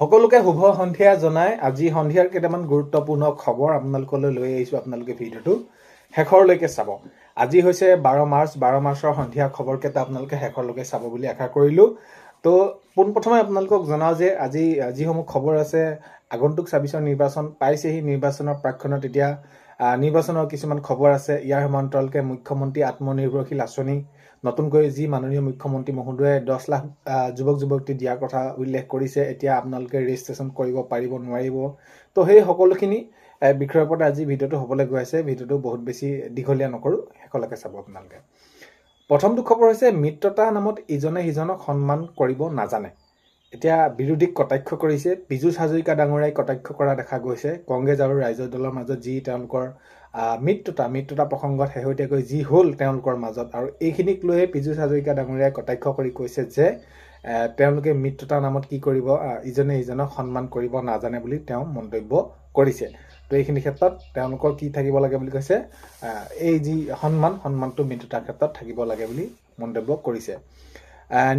সকলোকে শুভ সন্ধিয়া জনাই আজি সন্ধিয়াৰ কেইটামান গুৰুত্বপূৰ্ণ খবৰ আপোনালোকলৈ লৈ আহিছো। আপোনালোকে ভিডিঅ'টো শেষৰলৈকে চাব। আজি হৈছে 12 মাৰ্চ। 12 মাৰ্চৰ সন্ধিয়া খবৰকেইটা আপোনালোকে শেষৰলৈকে চাব বুলি আশা কৰিলো। তো পোনপ্ৰথমে আপোনালোকক জনাও যে আজি যিসমূহ খবৰ আছে, আগন্তুক 26ৰ নিৰ্বাচন পাইছেহি। নিৰ্বাচনৰ প্ৰাক্ষণত এতিয়া নিৰ্বাচনৰ কিছুমান খবৰ আছে। ইয়াৰ সমান্তৰালকে মুখ্যমন্ত্ৰী আত্মনিৰ্ভৰশীল আঁচনি নতুনকৈ যি মাননীয় মুখ্যমন্ত্ৰী মহোদয়ে 10 লাখ যুৱক যুৱতী দিয়াৰ কথা উল্লেখ কৰিছে। এতিয়া আপোনালোকে ৰেজিষ্ট্ৰেশ্যন কৰিব পাৰিব নোৱাৰিব, তো সেই সকলোখিনি বিষয়ৰ ওপৰত আজি ভিডিঅ'টো হ'বলৈ গৈ আছে। ভিডিঅ'টো বহুত বেছি দীঘলীয়া নকৰোঁ, শেষলৈকে চাব আপোনালোকে। প্ৰথমটো খবৰ হৈছে মিত্ৰতা নামত ইজনে সিজনক সন্মান কৰিব নাজানে। এতিয়া বিৰোধীক কটাক্ষ কৰিছে। পীযুষ হাজৰিকা ডাঙৰীয়াই কটাক্ষ কৰা দেখা গৈছে। কংগ্ৰেছ আৰু ৰাইজৰ দলৰ মাজত যি তেওঁলোকৰ মিত্ৰতা প্ৰসংগত শেহতীয়াকৈ যি হ'ল তেওঁলোকৰ মাজত, আৰু এইখিনিক লৈয়ে পীযুষ হাজৰিকা ডাঙৰীয়াই কটাক্ষ কৰি কৈছে যে তেওঁলোকে মিত্ৰতা নামত কি কৰিব, ইজনে সিজনক সন্মান কৰিব নাজানে বুলি তেওঁ মন্তব্য কৰিছে। তো এইখিনি ক্ষেত্ৰত তেওঁলোকৰ কি থাকিব লাগে বুলি কৈছে, এই যি সন্মানটো মিত্ৰতাৰ ক্ষেত্ৰত থাকিব লাগে বুলি মন্তব্য কৰিছে।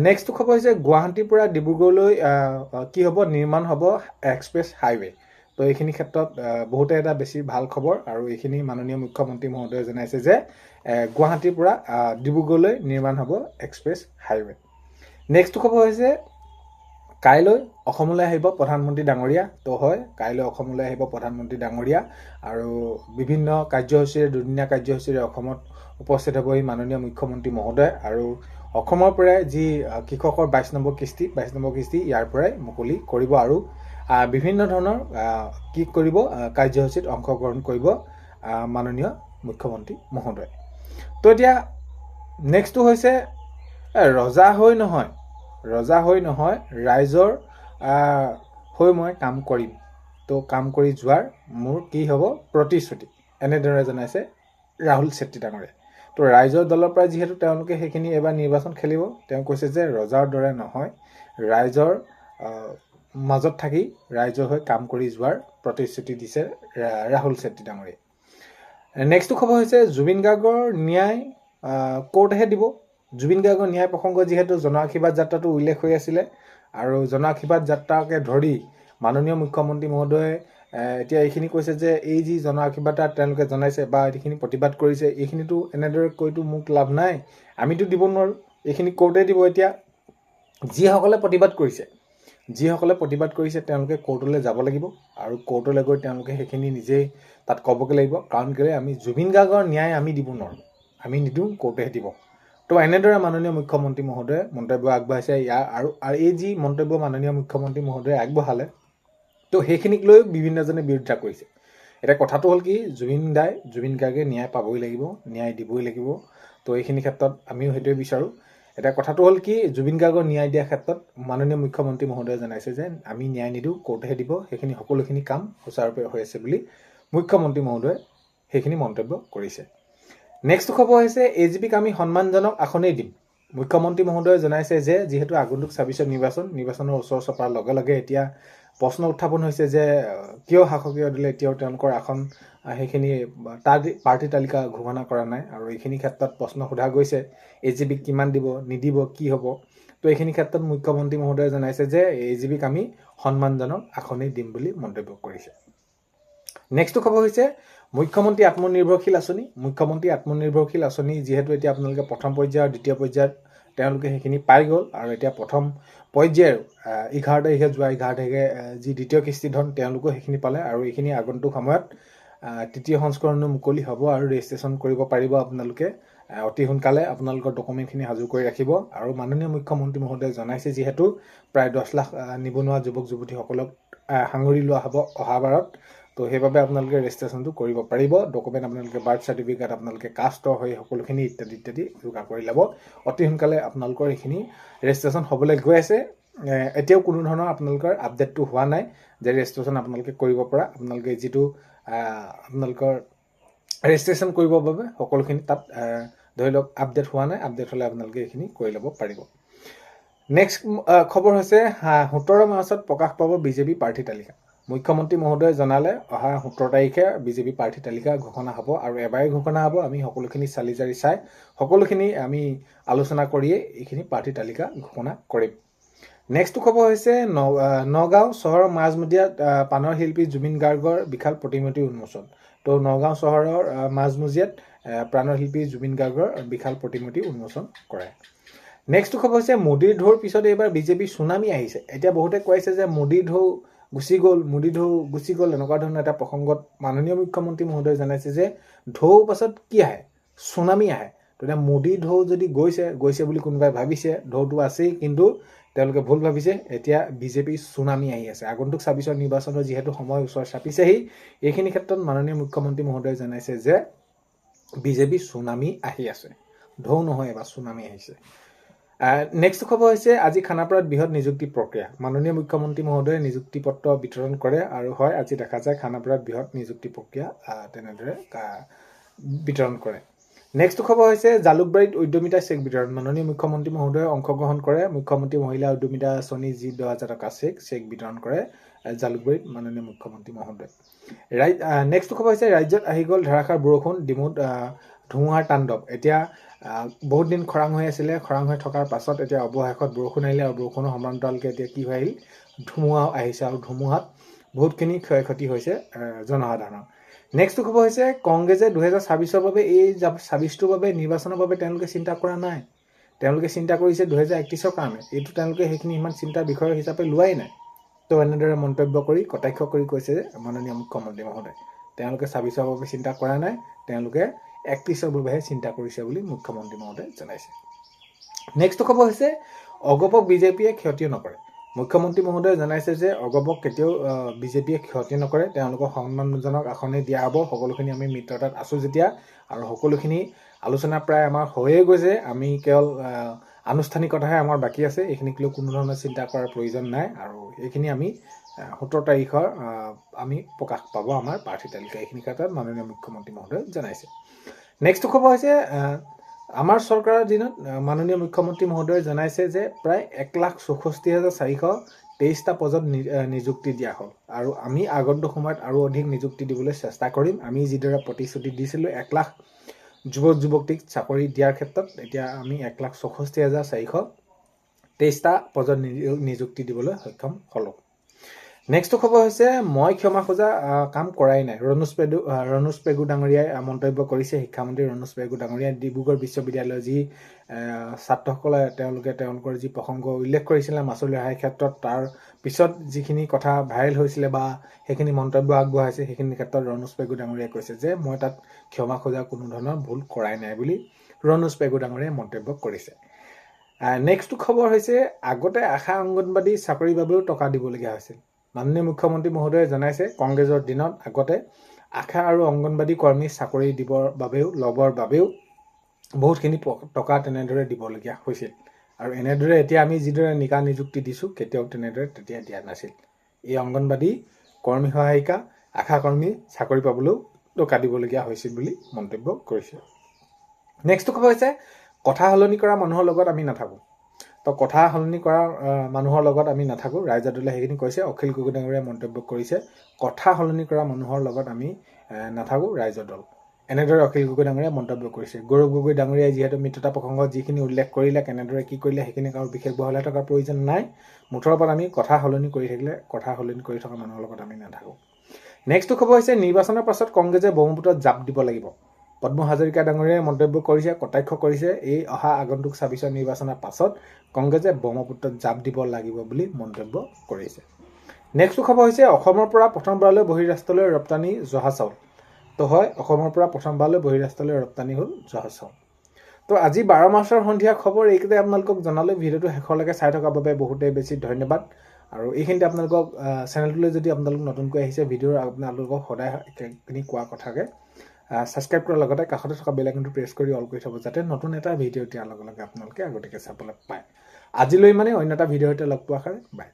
নেক্সট খবৰ হৈছে গুৱাহাটীৰ পৰা ডিব্ৰুগড়লৈ কি হ'ব, নিৰ্মাণ হ'ব এক্সপ্ৰেছ হাইৱে। তো এইখিনি ক্ষেত্ৰত বহুতে এটা বেছি ভাল খবৰ, আৰু এইখিনি মাননীয় মুখ্যমন্ত্ৰী মহোদয়ে জনাইছে যে গুৱাহাটীৰ পৰা ডিব্ৰুগড়লৈ নিৰ্মাণ হ'ব এক্সপ্ৰেছ হাইৱে। নেক্সট খবৰ হৈছে কাইলৈ অসমলৈ আহিব প্ৰধানমন্ত্ৰী ডাঙৰীয়া। তো হয়, কাইলৈ অসমলৈ আহিব প্ৰধানমন্ত্ৰী ডাঙৰীয়া, আৰু বিভিন্ন কাৰ্যসূচীৰে দুদিনীয়া কাৰ্যসূচীৰে অসমত উপস্থিত হ'বহি মাননীয় মুখ্যমন্ত্ৰী মহোদয়। আৰু অসমৰ পৰাই যি কৃষকৰ 22 নম্বৰ কিস্তি ইয়াৰ পৰাই মুকলি কৰিব, আৰু বিভিন্ন ধৰণৰ কি কৰিব, কাৰ্যসূচীত অংশগ্ৰহণ কৰিব মাননীয় মুখ্যমন্ত্ৰী মহোদয়। তো এতিয়া নেক্সটটো হৈছে ৰজা হৈ নহয় ৰাইজৰ হৈ মই কাম কৰিম। তো কাম কৰি যোৱাৰ মোৰ কি হ'ব প্ৰতিশ্ৰুতি, এনেদৰে জনাইছে ৰাহুল চেত্ৰী ডাঙৰীয়াই। তো ৰাইজৰ দলৰ পৰা যিহেতু তেওঁলোকে সেইখিনি এবাৰ নিৰ্বাচন খেলিব, তেওঁ কৈছে যে ৰজাৰ দৰে নহয়, ৰাইজৰ মাজত থাকি ৰাইজৰ হৈ কাম কৰি যোৱাৰ প্ৰতিশ্ৰুতি দিছে ৰাহুল চেত্ৰী ডাঙৰীয়াই। নেক্সটটো খবৰ হৈছে জুবিন গাৰ্গৰ ন্যায় কোৰ্টেহে দিব। জুবিন গাৰ্গৰ ন্যায় প্ৰসংগ যিহেতু জন আশীৰ্বাদ যাত্ৰাটো উল্লেখ হৈ আছিলে, আৰু জন আশীৰ্বাদ যাত্ৰাকে ধৰি মাননীয় মুখ্যমন্ত্ৰী মহোদয়ে এতিয়া এইখিনি কৈছে যে এই যি জন আশীৰ্বাদ তেওঁলোকে জনাইছে বা এইখিনি প্ৰতিবাদ কৰিছে, এইখিনিতো এনেদৰে কৈতো মোক লাভ নাই, আমিতো দিব নোৱাৰোঁ, এইখিনি কোৰ্টে দিব। এতিয়া যিসকলে প্ৰতিবাদ কৰিছে তেওঁলোকে কোৰ্টলৈ যাব লাগিব, আৰু কোৰ্টলৈ গৈ তেওঁলোকে সেইখিনি নিজেই তাত ক'বগৈ লাগিব। কাৰণ কেলৈ, আমি জুবিন গাৰ্গৰ ন্যায় আমি দিব নোৱাৰোঁ, আমি নিদিওঁ, কোৰ্টেহে দিব। তো এনেদৰে মাননীয় মুখ্যমন্ত্ৰী মহোদয়ে মন্তব্য আগবঢ়াইছে। আৰু এই যি মন্তব্য মাননীয় মুখ্যমন্ত্ৰী মহোদয়ে আগবঢ়ালে, তো সেইখিনিক লৈ বিভিন্নজনে বিৰোধিতা কৰিছে। এতিয়া কথাটো হ'ল কি, জুবিন গাৰ্গে ন্যায় পাবই লাগিব, ন্যায় দিবই লাগিব। তো এইখিনি ক্ষেত্ৰত আমিও সেইটোৱে বিচাৰোঁ। এতিয়া কথাটো হ'ল কি, জুবিন গাৰ্গৰ ন্যায় দিয়াৰ ক্ষেত্ৰত মাননীয় মুখ্যমন্ত্ৰী মহোদয়ে জনাইছে যে আমি ন্যায় নিদিওঁ, কোৰ্টেহে দিব, সেইখিনি সকলোখিনি কাম সুচাৰুৰূপে হৈ আছে বুলি মুখ্যমন্ত্ৰী মহোদয়ে সেইখিনি মন্তব্য কৰিছে। নেক্সট খবৰ হৈছে AGPক আমি সন্মানজনক আসনেই দিম। মুখ্যমন্ত্ৰী মহোদয়ে জনাইছে যে যিহেতু আগন্তুক 26ৰ নিৰ্বাচনৰ ওচৰ চপাৰ লগে লগে এতিয়া প্ৰশ্ন উত্থাপন হৈছে যে কিয় শাসকীয় দলে এতিয়াও তেওঁলোকৰ আসন সেইখিনি পাৰ্টি তালিকা ঘোষণা কৰা নাই, আৰু এইখিনি ক্ষেত্ৰত প্ৰশ্ন সোধা গৈছে AGPক কিমান দিব, নিদিব, কি হ'ব। তো এইখিনি ক্ষেত্ৰত মুখ্যমন্ত্ৰী মহোদয়ে জনাইছে যে AGPক আমি সন্মানজনক আসনেই দিম বুলি মন্তব্য কৰিছে। নেক্সটটো খবৰ হৈছে মুখ্যমন্ত্ৰী আত্মনিৰ্ভৰশীল আঁচনি। মুখ্যমন্ত্ৰী আত্মনিৰ্ভৰশীল আঁচনি যিহেতু এতিয়া আপোনালোকে প্ৰথম পৰ্যায় আৰু দ্বিতীয় পৰ্যায়ত তেওঁলোকে সেইখিনি পাই গ'ল, আৰু এতিয়া প্ৰথম পৰ্যায়ৰ 11 তাৰিখে যি দ্বিতীয় কিস্তি ধন তেওঁলোকেও সেইখিনি পালে, আৰু এইখিনি আগন্তুক সময়ত তৃতীয় সংস্কৰণো মুকলি হ'ব, আৰু ৰেজিষ্ট্ৰেশ্যন কৰিব পাৰিব আপোনালোকে অতি সোনকালে। আপোনালোকৰ ডকুমেণ্টখিনি সাজু কৰি ৰাখিব। আৰু মাননীয় মুখ্যমন্ত্ৰী মহোদয়ে জনাইছে যিহেতু প্ৰায় 10 লাখ নিবনুৱা যুৱক যুৱতীসকলক সাঙুৰি লোৱা হ'ব অহাবাৰত, তো সেইবাবে আপোনালোকে ৰেজিষ্ট্ৰেশ্যনটো কৰিব পাৰিব। ডকুমেণ্ট আপোনালোকে বাৰ্থ চাৰ্টিফিকেট, আপোনালোকে কাষ্টৰ হৈ সকলোখিনি ইত্যাদি যোগাৰ কৰি ল'ব। অতি সোনকালে আপোনালোকৰ এইখিনি ৰেজিষ্ট্ৰেশ্যন হ'বলৈ গৈ আছে। এতিয়াও কোনো ধৰণৰ আপোনালোকৰ আপডেটটো হোৱা নাই যে ৰেজিষ্ট্ৰেশ্যন আপোনালোকে কৰিব পৰা। আপোনালোকে যিটো আপোনালোকৰ ৰেজিষ্ট্ৰেশ্যন কৰিবৰ বাবে সকলোখিনি তাত ধৰি লওক আপডেট হোৱা নাই, আপডেট হ'লে আপোনালোকে এইখিনি কৰি ল'ব পাৰিব। নেক্সট খবৰ হৈছে 17 মাৰ্চত প্ৰকাশ পাব বিজেপি প্ৰাৰ্থী তালিকা। মুখ্যমন্ত্ৰী মহোদয়ে জনালে অহা 17 তাৰিখে বিজেপি প্ৰাৰ্থী তালিকা ঘোষণা হ'ব, আৰু এবাৰেই ঘোষণা হ'ব। আমি সকলোখিনি চালি জাৰি সকলোখিনি আমি আলোচনা কৰিয়ে এইখিনি প্ৰাৰ্থী তালিকা ঘোষণা কৰিম। নেক্সট খবৰ হৈছে নগাঁও চহৰৰ মাজমজিয়াত পাণৰ শিল্পী জুবিন গাৰ্গৰ বিশাল প্ৰতিমূৰ্তি উন্মোচন। তো নগাঁও চহৰৰ মাজমজিয়াত প্ৰাণৰ শিল্পী জুবিন গাৰ্গৰ বিশাল প্ৰতিমূৰ্তি উন্মোচন কৰে। নেক্সট খবৰ হৈছে মোদীৰ ঢৌৰ পিছত এইবাৰ বিজেপিৰ চুনামি আহিছে। এতিয়া বহুতে কৈছে যে মোদীৰ ঢৌ গুচি গ'ল এনেকুৱা ধৰণৰ এটা প্ৰসংগত মাননীয় মুখ্যমন্ত্ৰী মহোদয়ে জনাইছে যে ঢৌ পাছত কি আহে, চুনামি আহে। তো এতিয়া মোদীৰ ঢৌ যদি গৈছে বুলি কোনোবাই ভাবিছে, ঢৌটো আছেই, কিন্তু তেওঁলোকে ভুল ভাবিছে। এতিয়া বিজেপিৰ চুনামি আহি আছে। আগন্তুক ২৬ৰ নিৰ্বাচনৰ যিহেতু সময় ওচৰ চাপিছেহি, এইখিনি ক্ষেত্ৰত মাননীয় মুখ্যমন্ত্ৰী মহোদয়ে জনাইছে যে বিজেপিৰ চুনামি আহি আছে। ঢৌ নহয়, এবাৰ চুনামি আহিছে। নেক্সট খবৰ হৈছে আজি খানাপাৰাত বৃহৎ নিযুক্তি প্ৰক্ৰিয়া। মাননীয় মুখ্যমন্ত্ৰী মহোদয়ে নিযুক্তি পত্ৰ বিতৰণ কৰে আৰু হয় আজি দেখা যায় খানাপাৰাত বৃহৎ নিযুক্তি প্ৰক্ৰিয়া তেনেদৰে বিতৰণ কৰে। নেক্সট খবৰ হৈছে জালুকবাৰীত উদ্যমিতা চেক বিতৰণ। মাননীয় মুখ্যমন্ত্ৰী মহোদয়ে অংশগ্ৰহণ কৰে। মুখ্যমন্ত্ৰী মহিলা উদ্যমিতা আঁচনি যি 10,000 টকা চেক বিতৰণ কৰে জালুকবাৰীত মাননীয় মুখ্যমন্ত্ৰী মহোদয়ে। নেক্সট খবৰ হৈছে ৰাজ্যত আহি গ'ল ধাৰাসাৰ বৰষুণ, ডিমুত ধুমুহাৰ তাণ্ডৱ। এতিয়া বহুত দিন খৰাং হৈ আছিলে, খৰাং হৈ থকাৰ পাছত এতিয়া অৱশেষত বৰষুণ আহিলে আৰু বৰষুণৰ সমান্তৰালকৈ এতিয়া কি হৈ আহিল, ধুমুহা আহিছে আৰু ধুমুহাত বহুতখিনি ক্ষয় ক্ষতি হৈছে জনসাধাৰণৰ। নেক্সট খবৰ হৈছে কংগ্ৰেছে 2026ৰ বাবে এই 26টোৰ বাবে নিৰ্বাচনৰ বাবে তেওঁলোকে চিন্তা কৰা নাই। তেওঁলোকে চিন্তা কৰিছে 2031ৰ কাৰণে। এইটো তেওঁলোকে সেইখিনি ইমান চিন্তাৰ বিষয় হিচাপে লোৱাই নাই। তো এনেদৰে মন্তব্য কৰি কটাক্ষ কৰি কৈছে যে মাননীয় মুখ্যমন্ত্ৰী মহোদয় তেওঁলোকে 26ৰ বাবে চিন্তা কৰা নাই, তেওঁলোকে 31ৰ বাবেহে চিন্তা কৰিছে বুলি মুখ্যমন্ত্ৰী মহোদয়ে জনাইছে। নেক্সট খবৰ হৈছে অগপক বিজেপিয়ে ক্ষতি নকৰে। মুখ্যমন্ত্ৰী মহোদয়ে জনাইছে যে অগপক কেতিয়াও বিজেপিয়ে ক্ষতি নকৰে, তেওঁলোকক সন্মানজনক আসনেই দিয়া হ'ব। সকলোখিনি আমি মিত্ৰতাত আছোঁ যেতিয়া, আৰু সকলোখিনি আলোচনা প্ৰায় আমাৰ হৈয়ে গৈছে। আমি কেৱল আনুষ্ঠানিকতাহে আমাৰ বাকী আছে। এইখিনিক লৈ কোনো ধৰণৰ চিন্তা কৰাৰ প্ৰয়োজন নাই, আৰু এইখিনি আমি 17 তাৰিখৰ আমি প্ৰকাশ পাব আমাৰ প্ৰাৰ্থী তালিকা। এইখিনি ক্ষেত্ৰত মাননীয় মুখ্যমন্ত্ৰী মহোদয়ে জনাইছে। নেক্সট খবৰ হৈছে আমাৰ চৰকাৰৰ দিনত মাননীয় মুখ্যমন্ত্ৰী মহোদয়ে জনাইছে যে প্ৰায় 1,64,423টা পদত নিযুক্তি দিয়া হ'ল, আৰু আমি আগন্তুক সময়ত আৰু অধিক নিযুক্তি দিবলৈ চেষ্টা কৰিম। আমি যিদৰে প্ৰতিশ্ৰুতি দিছিলোঁ 1 লাখ যুৱক যুৱতীক চাকৰি দিয়াৰ ক্ষেত্ৰত, এতিয়া আমি 1,64,423টা পদত নিযুক্তি দিবলৈ সক্ষম হ'লোঁ। নেক্সট খবৰ হৈছে মই ক্ষমা খোজা কাম কৰাই নাই। ৰণোজ পেগু ডাঙৰীয়াই মন্তব্য কৰিছে। শিক্ষামন্ত্ৰী ৰণোজ পেগু ডাঙৰীয়াই ডিব্ৰুগড় বিশ্ববিদ্যালয়ৰ যি ছাত্ৰসকলে তেওঁলোকৰ যি প্ৰসংগ উল্লেখ কৰিছিলে মাচুল ৰেহাইৰ ক্ষেত্ৰত, তাৰ পিছত যিখিনি কথা ভাইৰেল হৈছিলে বা সেইখিনি মন্তব্য আগবঢ়াইছে, সেইখিনি ক্ষেত্ৰত ৰণোজ পেগু ডাঙৰীয়াই কৈছে যে মই তাত ক্ষমা খোজা কোনো ধৰণৰ ভুল কৰাই নাই বুলি ৰণোজ পেগু ডাঙৰীয়াই মন্তব্য কৰিছে। নেক্সট খবৰ হৈছে আগতে আশা অংগনবাড়ী চাকৰিৰ বাবেও টকা দিবলগীয়া হৈছিল। মাননীয় মুখ্যমন্ত্ৰী মহোদয়ে জনাইছে কংগ্ৰেছৰ দিনত আগতে আশা আৰু অংগনবাড়ী কৰ্মী চাকৰি ল'বৰ বাবেও বহুতখিনি টকা তেনেদৰে দিবলগীয়া হৈছিল, আৰু এনেদৰে এতিয়া আমি যিদৰে নিযুক্তি দিছোঁ কেতিয়াও তেনেদৰে তেতিয়া দিয়া নাছিল। এই অংগনবাড়ী কৰ্মী সহায়িকা আশা কৰ্মী চাকৰি পাবলৈও টকা দিবলগীয়া হৈছিল বুলি মন্তব্য কৰিছে। নেক্সট খবৰ হৈছে কথা সলনি কৰা মানুহৰ লগত আমি নাথাকোঁ। তো কথা সলনি কৰা মানুহৰ লগত আমি নাথাকোঁ, ৰাইজৰ দলে সেইখিনি কৈছে। অখিল গগৈ ডাঙৰীয়াই মন্তব্য কৰিছে কথা সলনি কৰা মানুহৰ লগত আমি নাথাকোঁ ৰাইজৰ দল। এনেদৰে অখিল গগৈ ডাঙৰীয়াই মন্তব্য কৰিছে। গৌৰৱ গগৈ ডাঙৰীয়াই যিহেতু মিত্ৰতা প্ৰসংগত যিখিনি উল্লেখ কৰিলে, কেনেদৰে কি কৰিলে, সেইখিনি আৰু বিশেষ বহলাই থকাৰ প্ৰয়োজন নাই। মুঠৰ ওপৰত আমি কথা সলনি কৰি থকা মানুহৰ লগত আমি নাথাকোঁ। নেক্সট খবৰ হৈছে নিৰ্বাচনৰ পাছত কংগ্ৰেছে ব্ৰহ্মপুত্ৰত জাপ দিব লাগিব। পদ্ম হাজৰিকা ডাঙৰীয়াই মন্তব্য কৰিছে, কটাক্ষ কৰিছে এই অহা আগন্তুক 26ৰ নিৰ্বাচনৰ পাছত কংগ্ৰেছে ব্ৰহ্মপুত্ৰত জাপ দিব লাগিব বুলি মন্তব্য কৰিছে। নেক্সট খবৰ হৈছে অসমৰ পৰা প্ৰথমবাৰলৈ বহিৰাষ্ট্ৰলৈ ৰপ্তানি জহা চাউল। তো হয়, অসমৰ পৰা প্ৰথমবাৰলৈ বহিৰাষ্ট্ৰলৈ ৰপ্তানি হ'ল জহা চাউল। তো আজি 12 মাৰ্চৰ সন্ধিয়া খবৰ এইকেইটাই আপোনালোকক জনালোঁ। ভিডিঅ'টো শেষলৈকে চাই থকাৰ বাবে বহুতেই বেছি ধন্যবাদ। আৰু এইখিনিতে আপোনালোকক চেনেলটোলৈ যদি আপোনালোক নতুনকৈ আহিছে, ভিডিঅ'ৰ আপোনালোকক সদায় এইখিনি কোৱা কথাকে ছাবস্ক্ৰাইব কৰাৰ লগতে কাষতে থকা বেল আইকনটো প্ৰেছ কৰি অল কৰি থ'ব, যাতে নতুন এটা ভিডিঅ' দিয়াৰ লগে লগে আপোনালোকে আগতীয়াকৈ চাবলৈ পায়। আজিলৈ অন্য এটা ভিডিঅ'তে লগ পোৱাৰ কাৰণে বাই।